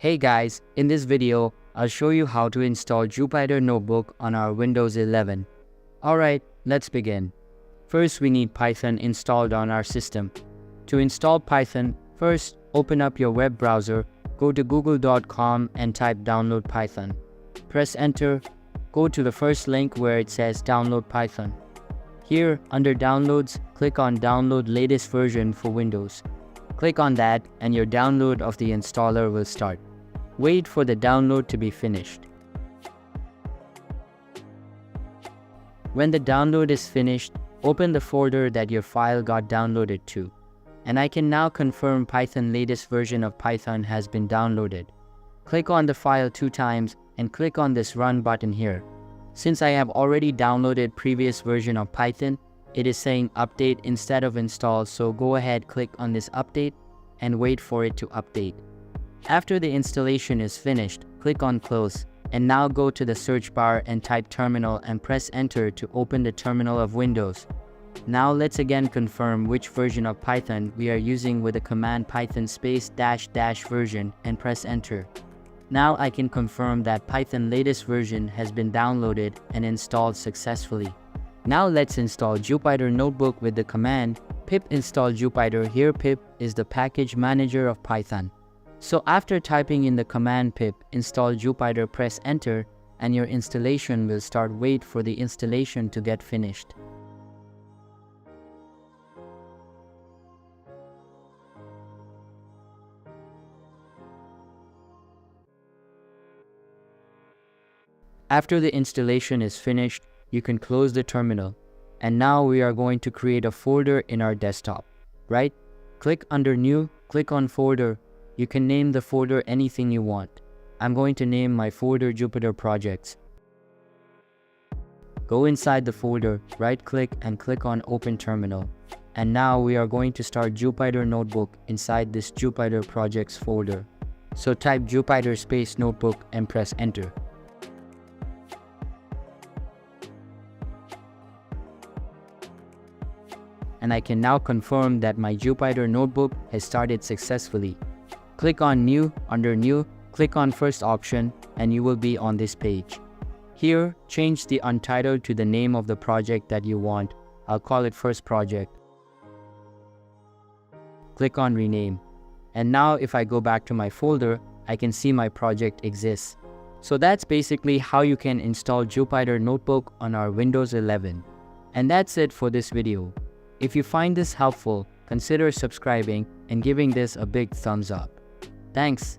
Hey guys, in this video, I'll show you how to install Jupyter Notebook on our Windows 11. Alright, let's begin. First, we need Python installed on our system. To install Python, first open up your web browser, go to google.com and type download Python. Press enter, go to the first link where it says download Python. Here, under downloads, click on download latest version for Windows. Click on that and your download of the installer will start. Wait for the download to be finished. When the download is finished, open the folder that your file got downloaded to. And I can now confirm Python latest version of Python has been downloaded. Click on the file 2 times and click on this run button here. Since I have already downloaded previous version of Python, it is saying update instead of install, so go ahead, click on this update and wait for it to update. After the installation is finished, click on close and now go to the search bar and type terminal and press enter to open the terminal of Windows. Now let's again confirm which version of Python we are using with the command python space -- version and press enter. Now I can confirm that Python latest version has been downloaded and installed successfully. Now let's install Jupyter Notebook with the command pip install Jupyter. Here pip is the package manager of Python. So after typing in the command pip install Jupyter, press enter and your installation will start. Wait for the installation to get finished. After the installation is finished, you can close the terminal. And now we are going to create a folder in our desktop. Right? Click under new, click on folder. You can name the folder anything you want. I'm going to name my folder Jupyter Projects. Go inside the folder, right click and click on Open Terminal. And now we are going to start Jupyter Notebook inside this Jupyter Projects folder. So type Jupyter space notebook and press enter. And I can now confirm that my Jupyter Notebook has started successfully. Click on New, under New, click on First option and you will be on this page. Here, change the untitled to the name of the project that you want. I'll call it First Project. Click on Rename. And now if I go back to my folder, I can see my project exists. So that's basically how you can install Jupyter Notebook on our Windows 11. And that's it for this video. If you find this helpful, consider subscribing and giving this a big thumbs up. Thanks.